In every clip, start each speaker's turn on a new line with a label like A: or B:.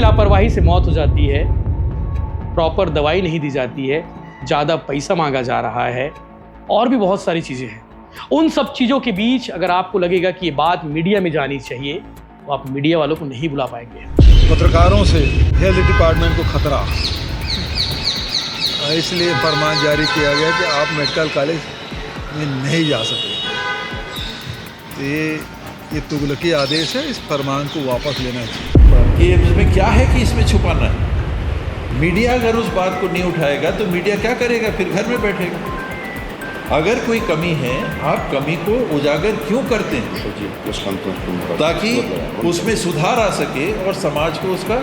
A: लापरवाही से मौत हो जाती है, प्रॉपर दवाई नहीं दी जाती है, ज़्यादा पैसा मांगा जा रहा है और भी बहुत सारी चीज़ें हैं। उन सब चीज़ों के बीच अगर आपको लगेगा कि ये बात मीडिया में जानी चाहिए तो आप मीडिया वालों को नहीं बुला पाएंगे।
B: पत्रकारों से हेल्थ डिपार्टमेंट को खतरा, इसलिए फरमान जारी किया गया कि आप मेडिकल कॉलेज में नहीं जा सकते। तो ये तुगलकी आदेश है, इस फरमान को वापस लेना चाहिए।
C: ये इसमें क्या है कि इसमें छुपाना है? मीडिया अगर उस बात को नहीं उठाएगा तो मीडिया क्या करेगा? फिर घर में बैठेगा। अगर कोई कमी है, आप कमी को उजागर क्यों करते हैं? ताकि उसमें सुधार आ सके और समाज को उसका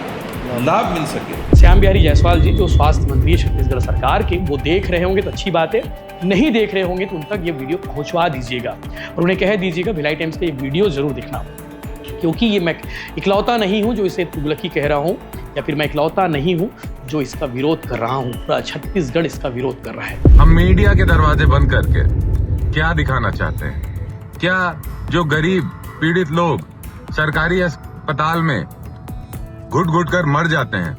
C: लाभ मिल सके।
A: श्याम बिहारी जायसवाल जी जो स्वास्थ्य मंत्री है छत्तीसगढ़ सरकार के, वो देख रहे होंगे तो अच्छी बात है, नहीं देख रहे होंगे तो उन तक ये वीडियो पहुंचवा दीजिएगा और उन्हें कह दीजिएगा भिलाई टाइम्स का ये वीडियो जरूर दिखना, क्योंकि ये मैं इकलौता नहीं हूं जो इसे तुगलकी कह रहा हूं, या फिर मैं इकलौता नहीं हूं जो इसका विरोध कर रहा हूं। पूरा छत्तीसगढ़ इसका विरोध कर रहा है।
D: हम मीडिया के दरवाजे बंद करके क्या दिखाना चाहते हैं? क्या जो गरीब पीड़ित लोग सरकारी अस्पताल में घुट घुट कर मर जाते हैं,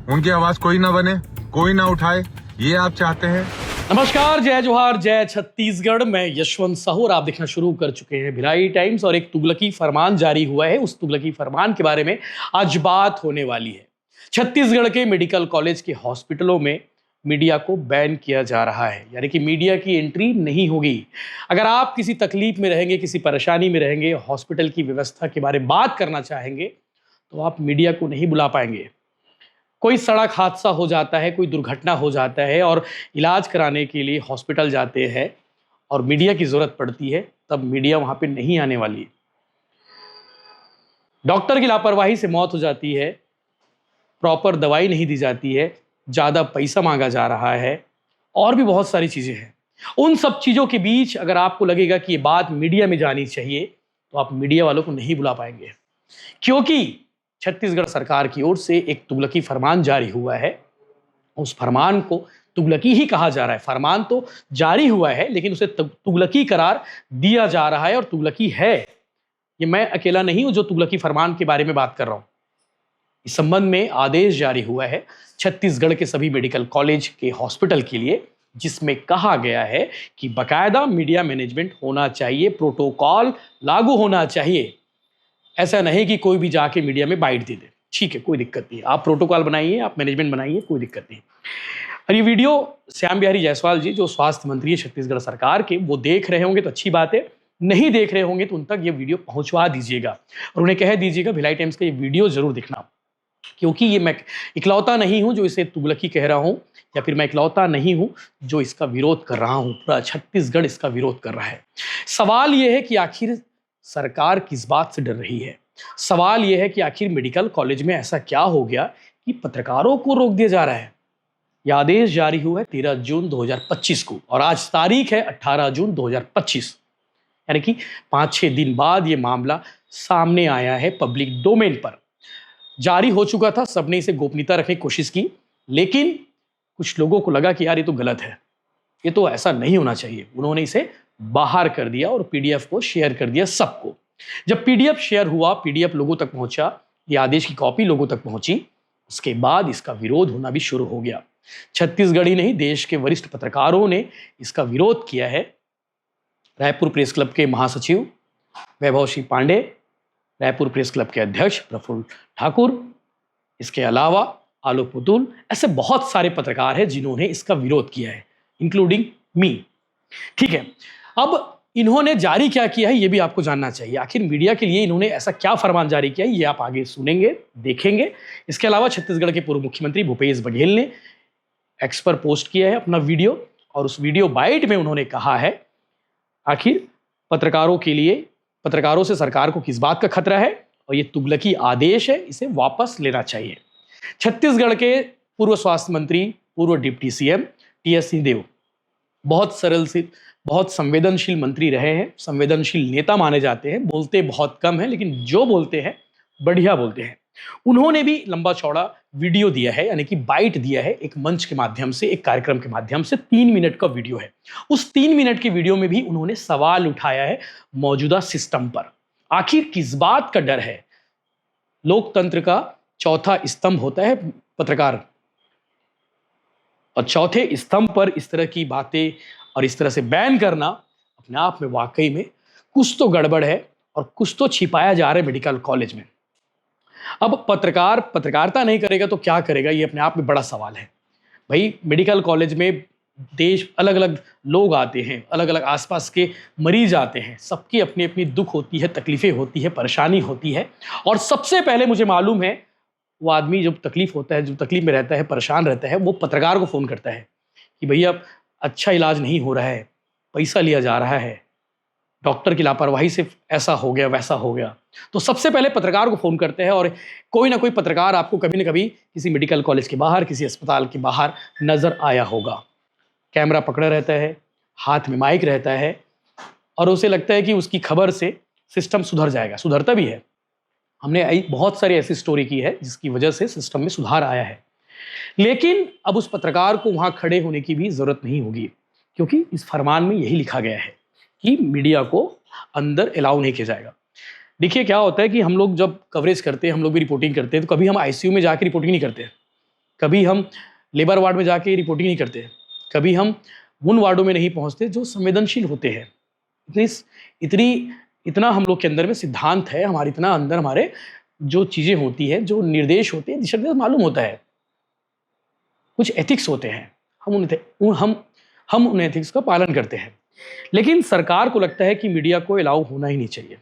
D: उनकी आवाज कोई ना बने, कोई ना उठाए, ये आप चाहते हैं?
A: नमस्कार, जय जोहार, जय छत्तीसगढ़। मैं यशवंत साहू और आप देखना शुरू कर चुके हैं भिलाई टाइम्स। और एक तुगलकी फरमान जारी हुआ है, उस तुगलकी फरमान के बारे में आज बात होने वाली है। छत्तीसगढ़ के मेडिकल कॉलेज के हॉस्पिटलों में मीडिया को बैन किया जा रहा है, यानी कि मीडिया की एंट्री नहीं होगी। अगर आप किसी तकलीफ में रहेंगे, किसी परेशानी में रहेंगे, हॉस्पिटल की व्यवस्था के बारे में बात करना चाहेंगे तो आप मीडिया को नहीं बुला पाएंगे। कोई सड़क हादसा हो जाता है, कोई दुर्घटना हो जाता है और इलाज कराने के लिए हॉस्पिटल जाते हैं और मीडिया की ज़रूरत पड़ती है, तब मीडिया वहाँ पे नहीं आने वाली। डॉक्टर की लापरवाही से मौत हो जाती है, प्रॉपर दवाई नहीं दी जाती है, ज़्यादा पैसा मांगा जा रहा है और भी बहुत सारी चीज़ें हैं। उन सब चीज़ों के बीच अगर आपको लगेगा कि ये बात मीडिया में जानी चाहिए तो आप मीडिया वालों को नहीं बुला पाएंगे, क्योंकि छत्तीसगढ़ सरकार की ओर से एक तुगलकी फरमान जारी हुआ है। उस फरमान को तुगलकी ही कहा जा रहा है। फरमान तो जारी हुआ है लेकिन उसे तुगलकी करार दिया जा रहा है और तुगलकी है। ये मैं अकेला नहीं हूं जो तुगलकी फरमान के बारे में बात कर रहा हूं। इस संबंध में आदेश जारी हुआ है छत्तीसगढ़ के सभी मेडिकल कॉलेज के हॉस्पिटल के लिए, जिसमें कहा गया है कि बाकायदा मीडिया मैनेजमेंट होना चाहिए, प्रोटोकॉल लागू होना चाहिए। ऐसा नहीं कि कोई भी जाके मीडिया में बाइट दे दे। ठीक है, कोई दिक्कत नहीं है, आप प्रोटोकॉल बनाइए, आप मैनेजमेंट बनाइए, कोई दिक्कत नहीं। और ये वीडियो श्याम बिहारी जायसवाल जी जो स्वास्थ्य मंत्री है छत्तीसगढ़ सरकार के, वो देख रहे होंगे तो अच्छी बात है, नहीं देख रहे होंगे तो उन तक ये वीडियो पहुंचवा दीजिएगा और उन्हें कह दीजिएगा भिलाई टाइम्स का ये वीडियो जरूर दिखना, क्योंकि ये मैं इकलौता नहीं हूं जो इसे तुगलकी कह रहा हूं, या फिर मैं इकलौता नहीं हूं जो इसका विरोध कर रहा हूं। पूरा छत्तीसगढ़ इसका विरोध कर रहा है। सवाल यह है कि आखिर सरकार किस बात से डर रही है। सवाल यह है कि आखिर मेडिकल कॉलेज में ऐसा क्या हो गया कि पत्रकारों को रोक दिया जा रहा है। यह आदेश जारी हुआ है 13 जून 2025 को और आज तारीख है 18 जून 2025, यानी कि 5-6 दिन बाद ये मामला सामने आया है, पब्लिक डोमेन पर जारी हो चुका था। सबने इसे गोपनीयता रखने की कोशिश की, लेकिन कुछ लोगों को लगा कि यार ये तो गलत है, ये तो ऐसा नहीं होना चाहिए। उन्होंने इसे बाहर कर दिया और पीडीएफ को शेयर कर दिया सबको। जब पीडीएफ शेयर हुआ, पीडीएफ लोगों तक पहुंचा, ये आदेश की कॉपी लोगों तक पहुंची, उसके बाद इसका विरोध होना भी शुरू हो गया। छत्तीसगढ़ ही नहीं, देश के वरिष्ठ पत्रकारों ने इसका विरोध किया है। रायपुर प्रेस क्लब के महासचिव वैभव सिंह पांडे, रायपुर प्रेस क्लब के अध्यक्ष प्रफुल्ल ठाकुर, इसके अलावा आलोक पुतुल, ऐसे बहुत सारे पत्रकार हैं जिन्होंने इसका विरोध किया है, इंक्लूडिंग मी। ठीक है, अब इन्होंने जारी क्या किया है ये भी आपको जानना चाहिए। आखिर मीडिया के लिए इन्होंने ऐसा क्या फरमान जारी किया है, ये आप आगे सुनेंगे, देखेंगे। इसके अलावा छत्तीसगढ़ के पूर्व मुख्यमंत्री भूपेश बघेल ने एक्स पर पोस्ट किया है अपना वीडियो, और उस वीडियो बाइट में उन्होंने कहा है आखिर पत्रकारों के लिए, पत्रकारों से सरकार को किस बात का खतरा है और ये तुगलकी आदेश है, इसे वापस लेना चाहिए। छत्तीसगढ़ के पूर्व स्वास्थ्य मंत्री, पूर्व डिप्टी सीएम टीएस सिंहदेव बहुत सरल से, बहुत संवेदनशील मंत्री रहे हैं, संवेदनशील नेता माने जाते हैं, बोलते बहुत कम है लेकिन जो बोलते हैं बढ़िया बोलते हैं। उन्होंने भी लंबा चौड़ा वीडियो दिया है, यानी कि बाइट दिया है एक मंच के माध्यम से, एक कार्यक्रम के माध्यम से। 3 मिनट का वीडियो है। उस 3 मिनट के वीडियो में भी उन्होंने सवाल उठाया है मौजूदा सिस्टम पर। आखिर किस बात का डर है? लोकतंत्र का चौथा स्तंभ होता है पत्रकार, और चौथे स्तंभ पर इस तरह की बातें और इस तरह से बैन करना अपने आप में वाकई में कुछ तो गड़बड़ है और कुछ तो छिपाया जा रहा है मेडिकल कॉलेज में। अब पत्रकार पत्रकारिता नहीं करेगा तो क्या करेगा, ये अपने आप में बड़ा सवाल है। भाई मेडिकल कॉलेज में देश अलग अलग लोग आते हैं, अलग अलग आसपास के मरीज आते हैं, सबकी अपनी अपनी दुख होती है, तकलीफें होती है, परेशानी होती है, और सबसे पहले मुझे मालूम है वो आदमी जब तकलीफ होता है, जो तकलीफ में रहता है, परेशान रहता है, वो पत्रकार को फ़ोन करता है कि भैया अच्छा इलाज नहीं हो रहा है, पैसा लिया जा रहा है, डॉक्टर की लापरवाही से ऐसा हो गया वैसा हो गया। तो सबसे पहले पत्रकार को फ़ोन करते हैं, और कोई ना कोई पत्रकार आपको कभी ना कभी किसी मेडिकल कॉलेज के बाहर, किसी अस्पताल के बाहर नज़र आया होगा। कैमरा पकड़ा रहता है, हाथ में माइक रहता है, और उसे लगता है कि उसकी खबर से सिस्टम सुधर जाएगा। सुधरता भी है। हमने बहुत सारी ऐसी स्टोरी की है जिसकी वजह से सिस्टम में सुधार आया है। लेकिन अब उस पत्रकार को वहाँ खड़े होने की भी ज़रूरत नहीं होगी, क्योंकि इस फरमान में यही लिखा गया है कि मीडिया को अंदर अलाउ नहीं किया जाएगा। देखिए क्या होता है कि हम लोग जब कवरेज करते हैं, हम लोग भी रिपोर्टिंग करते हैं, तो कभी हम आईसीयू में जाके रिपोर्टिंग नहीं करते, कभी हम लेबर वार्ड में जाके रिपोर्टिंग नहीं करते, कभी हम उन वार्डों में नहीं पहुंचते जो संवेदनशील होते हैं। इतना हम लोग के अंदर में सिद्धांत है, हमारे इतना अंदर हमारे जो चीज़ें होती हैं, जो निर्देश होते हैं, दिशा निर्देश मालूम होता है, कुछ एथिक्स होते हैं, हम उन एथिक्स का पालन करते हैं। लेकिन सरकार को लगता है कि मीडिया को अलाउ होना ही नहीं चाहिए।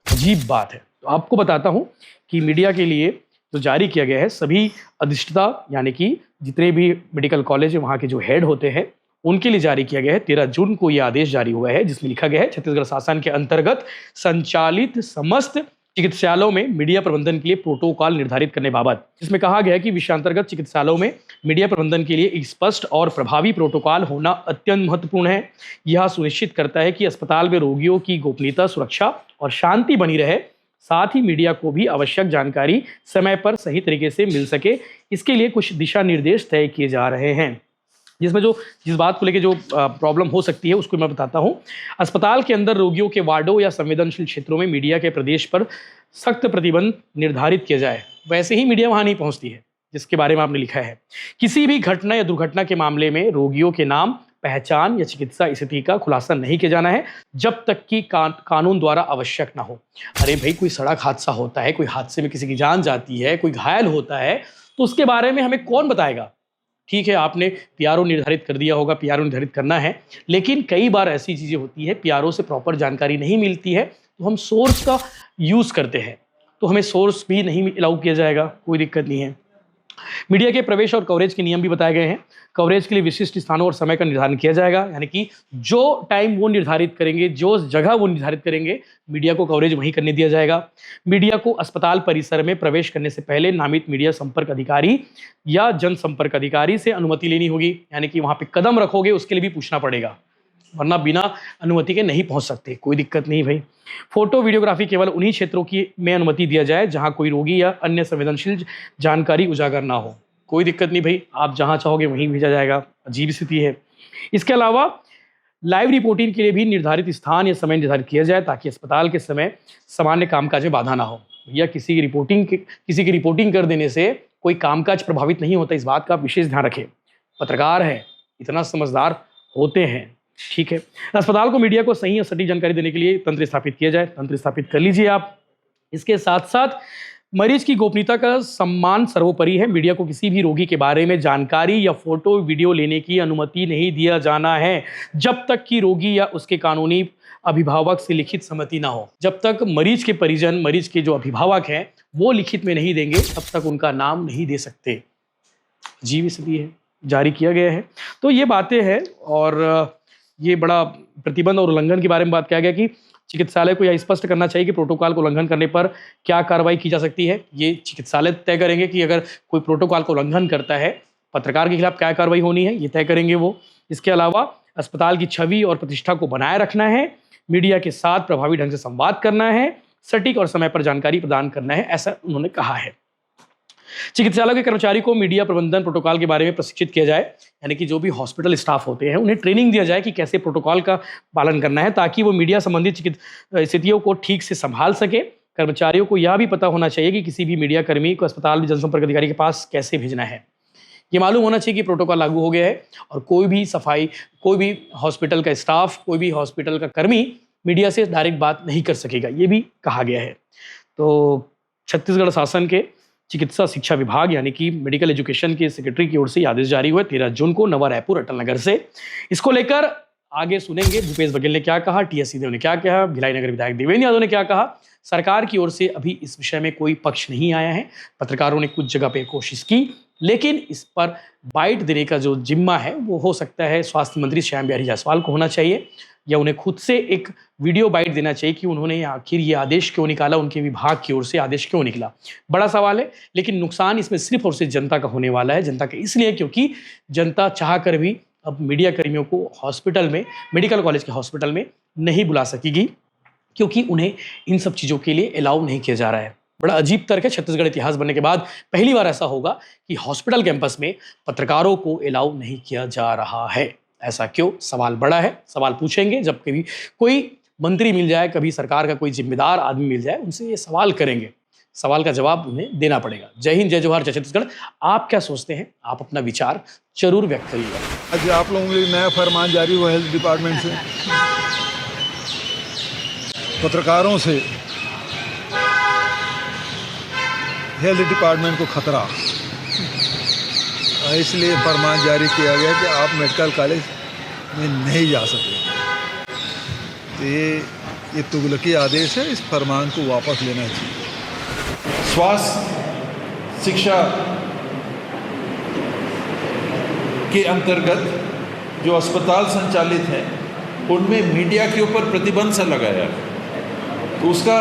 A: अजीब बात है। तो आपको बताता हूँ कि मीडिया के लिए जो जारी किया गया है, सभी अधिष्ठाता यानी कि जितने भी मेडिकल कॉलेज है वहाँ के जो हेड होते हैं उनके लिए जारी किया गया है। 13 जून को ये आदेश जारी हुआ है, जिसमें लिखा गया है छत्तीसगढ़ शासन के अंतर्गत संचालित समस्त चिकित्सालयों में मीडिया प्रबंधन के लिए प्रोटोकॉल निर्धारित करने बाबत, जिसमें कहा गया है कि विषयांतर्गत चिकित्सालयों में मीडिया प्रबंधन के लिए एक स्पष्ट और प्रभावी प्रोटोकॉल होना अत्यंत महत्वपूर्ण है। यह सुनिश्चित करता है कि अस्पताल में रोगियों की गोपनीयता, सुरक्षा और शांति बनी रहे, साथ ही मीडिया को भी आवश्यक जानकारी समय पर सही तरीके से मिल सके। इसके लिए कुछ दिशा निर्देश तय किए जा रहे हैं, जिसमें जिस बात को लेकर जो प्रॉब्लम हो सकती है उसको मैं बताता हूँ। अस्पताल के अंदर रोगियों के वार्डों या संवेदनशील क्षेत्रों में मीडिया के प्रदेश पर सख्त प्रतिबंध निर्धारित किया जाए। वैसे ही मीडिया वहाँ नहीं पहुँचती है, जिसके बारे में आपने लिखा है। किसी भी घटना या दुर्घटना के मामले में रोगियों के नाम, पहचान या चिकित्सा स्थिति का खुलासा नहीं किया जाना है जब तक कि कानून द्वारा आवश्यक ना हो। अरे भाई, कोई सड़क हादसा होता है, कोई हादसे में किसी की जान जाती है, कोई घायल होता है, तो उसके बारे में हमें कौन बताएगा? ठीक है, आपने पीआरओ निर्धारित कर दिया होगा, पीआरओ निर्धारित करना है, लेकिन कई बार ऐसी चीज़ें होती है पीआरओ से प्रॉपर जानकारी नहीं मिलती है, तो हम सोर्स का यूज़ करते हैं, तो हमें सोर्स भी नहीं अलाउ किया जाएगा, कोई दिक्कत नहीं है। मीडिया के प्रवेश और कवरेज के नियम भी बताए गए हैं। कवरेज के लिए विशिष्ट स्थानों और समय का निर्धारण किया जाएगा, यानी कि जो टाइम वो निर्धारित करेंगे, जो जगह वो निर्धारित करेंगे, मीडिया को कवरेज वहीं करने दिया जाएगा। मीडिया को अस्पताल परिसर में प्रवेश करने से पहले नामित मीडिया संपर्क अधिकारी या जनसंपर्क अधिकारी से अनुमति लेनी होगी, यानी कि वहाँ पे कदम रखोगे उसके लिए भी पूछना पड़ेगा, वरना बिना अनुमति के नहीं पहुंच सकते। कोई दिक्कत नहीं भाई। फोटो वीडियोग्राफी केवल उन्हीं क्षेत्रों की में अनुमति दिया जाए जहां कोई रोगी या अन्य संवेदनशील जानकारी उजागर ना हो। कोई दिक्कत नहीं भाई, आप जहां चाहोगे वहीं भेजा जाएगा। अजीब स्थिति है। इसके अलावा लाइव रिपोर्टिंग के लिए भी निर्धारित स्थान या समय निर्धारित किया जाए, ताकि अस्पताल के समय सामान्य कामकाज में बाधा ना हो। भैया, किसी की रिपोर्टिंग कर देने से कोई कामकाज प्रभावित नहीं होता, इस बात का आप विशेष ध्यान रखें। पत्रकार है, इतना समझदार होते हैं, ठीक है। अस्पताल को मीडिया को सही और सटीक जानकारी देने के लिए तंत्र स्थापित किया जाए, तंत्र स्थापित कर लीजिए आप। इसके साथ साथ मरीज की गोपनीयता का सम्मान सर्वोपरि है। मीडिया को किसी भी रोगी के बारे में जानकारी या फोटो वीडियो लेने की अनुमति नहीं दिया जाना है जब तक कि रोगी या उसके कानूनी अभिभावक से लिखित सहमति ना हो। जब तक मरीज के परिजन, मरीज के जो अभिभावक हैं वो लिखित में नहीं देंगे, तब तक उनका नाम नहीं दे सकते। अजीब स्थिति है, जारी किया गया है। तो ये बातें हैं, और ये बड़ा प्रतिबंध और उल्लंघन के बारे में बात किया गया कि चिकित्सालय को यह स्पष्ट करना चाहिए कि प्रोटोकॉल को उल्लंघन करने पर क्या कार्रवाई की जा सकती है। ये चिकित्सालय तय करेंगे कि अगर कोई प्रोटोकॉल को उल्लंघन करता है, पत्रकार के खिलाफ क्या कार्रवाई होनी है, ये तय करेंगे वो। इसके अलावा अस्पताल की छवि और प्रतिष्ठा को बनाए रखना है, मीडिया के साथ प्रभावी ढंग से संवाद करना है, सटीक और समय पर जानकारी प्रदान करना है, ऐसा उन्होंने कहा है। चिकित्सालय के कर्मचारी को मीडिया प्रबंधन प्रोटोकॉल के बारे में प्रशिक्षित किया जाए, यानी कि जो भी हॉस्पिटल स्टाफ होते हैं उन्हें ट्रेनिंग दिया जाए कि कैसे प्रोटोकॉल का पालन करना है, ताकि वो मीडिया संबंधित स्थितियों को ठीक से संभाल सके कर्मचारियों को यह भी पता होना चाहिए कि किसी भी मीडिया कर्मी को अस्पताल में जनसंपर्क अधिकारी के पास कैसे भेजना है। ये मालूम होना चाहिए कि प्रोटोकॉल लागू हो गया है और कोई भी सफाई, कोई भी हॉस्पिटल का स्टाफ, कोई भी हॉस्पिटल का कर्मी मीडिया से डायरेक्ट बात नहीं कर सकेगा, ये भी कहा गया है। तो छत्तीसगढ़ शासन के चिकित्सा शिक्षा विभाग यानी कि मेडिकल एजुकेशन के सेक्रेटरी की ओर से आदेश जारी हुए 13 जून को नवा रायपुर अटल नगर से। इसको लेकर आगे सुनेंगे भूपेश बघेल ने क्या कहा, टीएस सिंहदेव ने क्या कहा, भिलाई नगर विधायक देवेंद्र यादव ने क्या कहा। सरकार की ओर से अभी इस विषय में कोई पक्ष नहीं आया है। पत्रकारों ने कुछ जगह पे कोशिश की, लेकिन इस पर बाइट देने का जो जिम्मा है वो हो सकता है स्वास्थ्य मंत्री श्याम बिहारी जायसवाल को होना चाहिए, या उन्हें खुद से एक वीडियो बाइट देना चाहिए कि उन्होंने आखिर ये आदेश क्यों निकाला, उनके विभाग की ओर से आदेश क्यों निकला। बड़ा सवाल है, लेकिन नुकसान इसमें सिर्फ और सिर्फ जनता का होने वाला है। जनता का इसलिए क्योंकि जनता चाह कर भी अब मीडिया कर्मियों को हॉस्पिटल में, मेडिकल कॉलेज के हॉस्पिटल में नहीं बुला सकेगी, क्योंकि उन्हें इन सब चीज़ों के लिए अलाउ नहीं किया जा रहा है। बड़ा अजीब तर्क है। छत्तीसगढ़ इतिहास बनने के बाद पहली बार ऐसा होगा कि हॉस्पिटल कैंपस में पत्रकारों को अलाउ नहीं किया जा रहा है। ऐसा क्यों? सवाल बड़ा है। सवाल पूछेंगे, जब कभी कोई मंत्री मिल जाए, कभी सरकार का कोई जिम्मेदार आदमी मिल जाए, उनसे ये सवाल करेंगे। सवाल का जवाब उन्हें देना पड़ेगा। जय हिंद, जय जोहार, जय छत्तीसगढ़। आप क्या सोचते हैं? आप अपना विचार जरूर व्यक्त करिएगा।
B: आज आप लोगों के लिए नया फरमान जारी हुआ हेल्थ डिपार्टमेंट से, पत्रकारों से हेल्थ डिपार्टमेंट को खतरा, इसलिए फरमान जारी किया गया कि आप मेडिकल कॉलेज में नहीं जा सकते। तो ये तुगलकी आदेश है, इस फरमान को वापस लेना चाहिए।
C: स्वास्थ्य शिक्षा के अंतर्गत जो अस्पताल संचालित हैं उनमें मीडिया के ऊपर प्रतिबंध सा लगाया, तो उसका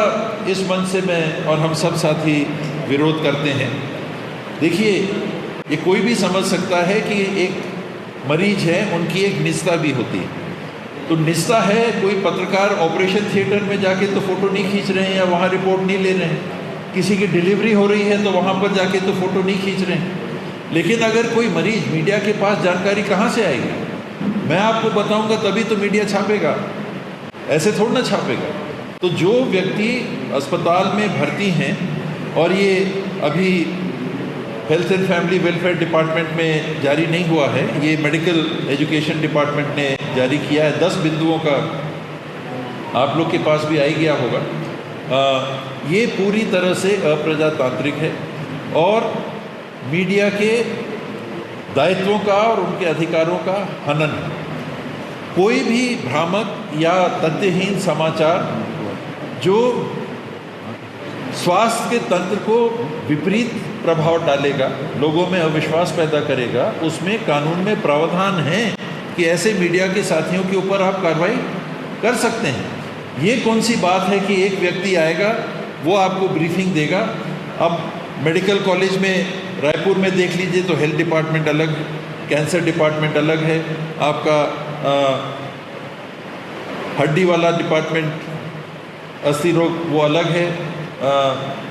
C: इस मंच से मैं और हम सब साथी विरोध करते हैं। देखिए, ये कोई भी समझ सकता है कि एक मरीज है, उनकी एक निजता भी होती है। तो निजता है, कोई पत्रकार ऑपरेशन थिएटर में जाके तो फ़ोटो नहीं खींच रहे हैं या वहाँ रिपोर्ट नहीं ले रहे हैं। किसी की डिलीवरी हो रही है तो वहाँ पर जाके तो फ़ोटो नहीं खींच रहे हैं। लेकिन अगर कोई मरीज, मीडिया के पास जानकारी कहाँ से आएगी? मैं आपको बताऊँगा तभी तो मीडिया छापेगा, ऐसे थोड़ा ना छापेगा। तो जो व्यक्ति अस्पताल में भर्ती हैं, और ये अभी health and family welfare department में जारी नहीं हुआ है, ये मेडिकल एजुकेशन डिपार्टमेंट ने जारी किया है। 10 बिंदुओं का आप लोग के पास भी आ ही गया होगा। ये पूरी तरह से अप्रजातांत्रिक है और मीडिया के दायित्वों का और उनके अधिकारों का हनन है। कोई भी भ्रामक या तथ्यहीन समाचार जो स्वास्थ्य के तंत्र को विपरीत प्रभाव डालेगा, लोगों में अविश्वास पैदा करेगा, उसमें कानून में प्रावधान है कि ऐसे मीडिया के साथियों के ऊपर आप कार्रवाई कर सकते हैं। ये कौन सी बात है कि एक व्यक्ति आएगा, वो आपको ब्रीफिंग देगा। अब मेडिकल कॉलेज में, रायपुर में देख लीजिए तो हेल्थ डिपार्टमेंट अलग, कैंसर डिपार्टमेंट अलग है, आपका हड्डी वाला डिपार्टमेंट, अस्थि रोग वो अलग है,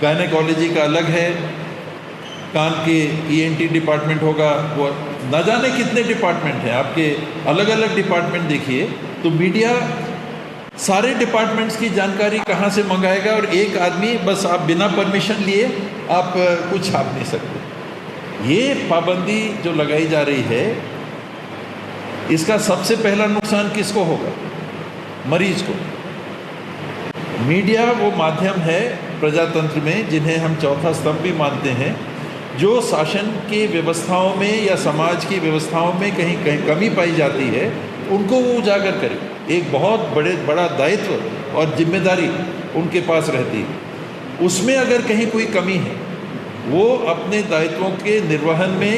C: गायनेकोलॉजी का अलग है, कान के ENT डिपार्टमेंट होगा, वो न जाने कितने डिपार्टमेंट हैं आपके, अलग अलग डिपार्टमेंट देखिए। तो मीडिया सारे डिपार्टमेंट्स की जानकारी कहाँ से मंगाएगा? और एक आदमी बस, आप बिना परमिशन लिए आप कुछ छाप नहीं सकते। ये पाबंदी जो लगाई जा रही है, इसका सबसे पहला नुकसान किसको होगा? मरीज को। मीडिया वो माध्यम है प्रजातंत्र में जिन्हें हम चौथा स्तंभ भी मानते हैं, जो शासन की व्यवस्थाओं में या समाज की व्यवस्थाओं में कहीं कहीं कमी पाई जाती है, उनको वो उजागर करे। एक बहुत बड़ा दायित्व और जिम्मेदारी उनके पास रहती है। उसमें अगर कहीं कोई कमी है, वो अपने दायित्वों के निर्वहन में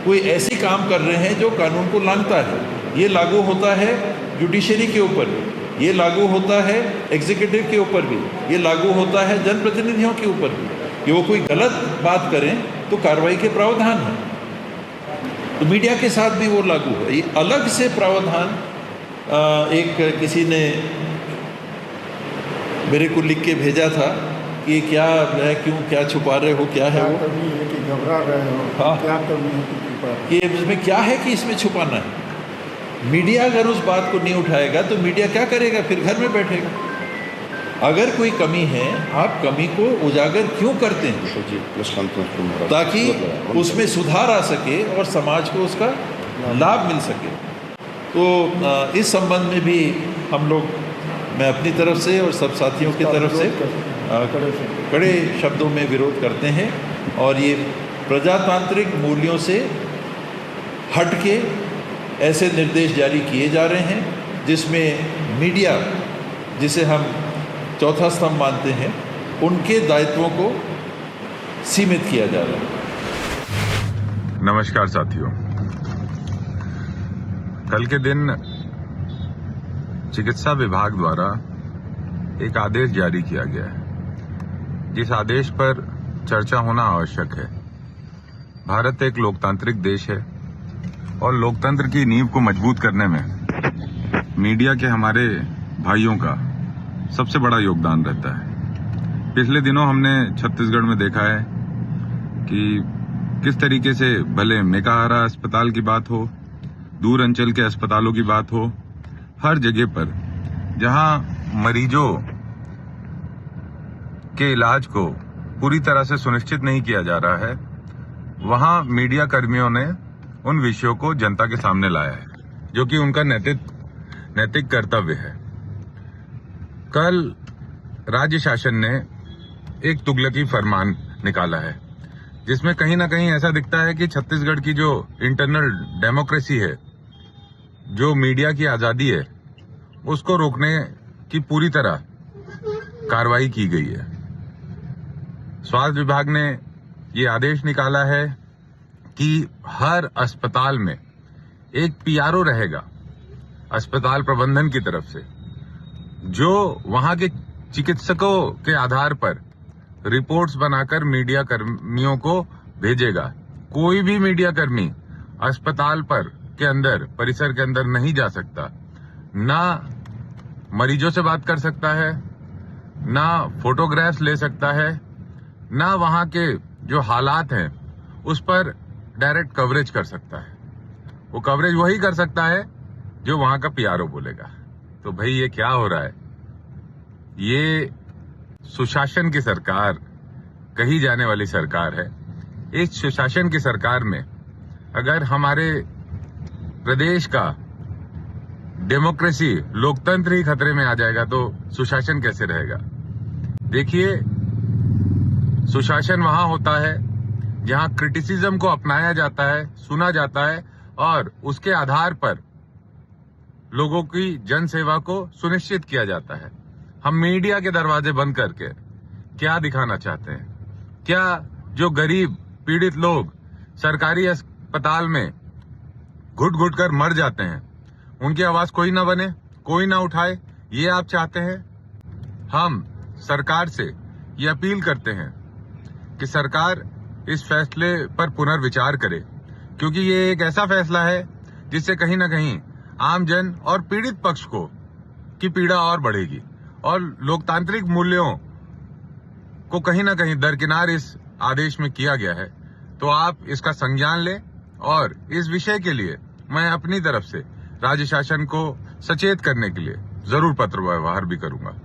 C: कोई ऐसी काम कर रहे हैं जो कानून को लांघता है। ये लागू होता है जुडिशरी के ऊपर भी, ये लागू होता है एग्जीक्यूटिव के ऊपर भी, ये लागू होता है जनप्रतिनिधियों के ऊपर भी कि वो कोई गलत बात करें तो कार्रवाई के प्रावधान हैं। तो मीडिया के साथ भी वो लागू है। ये अलग से प्रावधान एक किसी ने मेरे को लिख के भेजा था कि क्या है, क्यों, क्या छुपा रहे हो, क्या है वो,
E: कमी है कि घबरा रहे हो,
C: हाँ,
E: क्या कमी है कि छुपा रहे हो?
C: कि इसमें क्या है कि इसमें छुपाना है। मीडिया अगर उस बात को नहीं उठाएगा तो मीडिया क्या करेगा? फिर घर में बैठेगा। अगर कोई कमी है, आप कमी को उजागर क्यों करते हैं? ताकि उसमें सुधार आ सके और समाज को उसका लाभ मिल सके। तो इस संबंध में भी हम लोग, मैं अपनी तरफ से और सब साथियों की तरफ से कड़े शब्दों में विरोध करते हैं और ये प्रजातांत्रिक मूल्यों से हट के ऐसे निर्देश जारी किए जा रहे हैं जिसमें मीडिया, जिसे हम चौथा स्तंभ मानते हैं, उनके दायित्वों को सीमित किया जा रहा है।
D: नमस्कार साथियों, कल के दिन चिकित्सा विभाग द्वारा एक आदेश जारी किया गया है, जिस आदेश पर चर्चा होना आवश्यक है। भारत एक लोकतांत्रिक देश है और लोकतंत्र की नींव को मजबूत करने में मीडिया के हमारे भाइयों का सबसे बड़ा योगदान रहता है। पिछले दिनों हमने छत्तीसगढ़ में देखा है कि किस तरीके से भले मेकाहारा अस्पताल की बात हो, दूर अंचल के अस्पतालों की बात हो, हर जगह पर जहां मरीजों के इलाज को पूरी तरह से सुनिश्चित नहीं किया जा रहा है, वहां मीडिया कर्मियों ने उन विषयों को जनता के सामने लाया है, जो कि उनका नैतिक कर्तव्य है। कल राज्य शासन ने एक तुगलकी फरमान निकाला है, जिसमें कहीं ना कहीं ऐसा दिखता है कि छत्तीसगढ़ की जो इंटरनल डेमोक्रेसी है, जो मीडिया की आजादी है, उसको रोकने की पूरी तरह कार्रवाई की गई है। स्वास्थ्य विभाग ने ये आदेश निकाला है कि हर अस्पताल में एक पीआरओ रहेगा अस्पताल प्रबंधन की तरफ से, जो वहां के चिकित्सकों के आधार पर रिपोर्ट्स बनाकर मीडिया कर्मियों को भेजेगा। कोई भी मीडिया कर्मी अस्पताल के अंदर, परिसर के अंदर नहीं जा सकता, ना मरीजों से बात कर सकता है, ना फोटोग्राफ्स ले सकता है, ना वहां के जो हालात हैं उस पर डायरेक्ट कवरेज कर सकता है। वो कवरेज वही कर सकता है जो वहां का पीआरओ बोलेगा। तो भाई ये क्या हो रहा है? ये सुशासन की सरकार कही जाने वाली सरकार है। इस सुशासन की सरकार में अगर हमारे प्रदेश का डेमोक्रेसी, लोकतंत्र ही खतरे में आ जाएगा तो सुशासन कैसे रहेगा? देखिए, सुशासन वहां होता है जहां क्रिटिसिज्म को अपनाया जाता है, सुना जाता है और उसके आधार पर लोगों की जन सेवा को सुनिश्चित किया जाता है। हम मीडिया के दरवाजे बंद करके क्या दिखाना चाहते हैं? क्या जो गरीब पीड़ित लोग सरकारी अस्पताल में घुट घुट कर मर जाते हैं, उनकी आवाज कोई ना बने, कोई ना उठाए, ये आप चाहते हैं? हम सरकार से ये अपील करते हैं कि सरकार इस फैसले पर पुनर्विचार करे, क्योंकि ये एक ऐसा फैसला है जिससे कहीं ना कहीं आम जन और पीड़ित पक्ष की पीड़ा और बढ़ेगी और लोकतांत्रिक मूल्यों को कहीं ना कहीं दरकिनार इस आदेश में किया गया है। तो आप इसका संज्ञान लें और इस विषय के लिए मैं अपनी तरफ से राज्य शासन को सचेत करने के लिए जरूर पत्र व्यवहार भी करूंगा।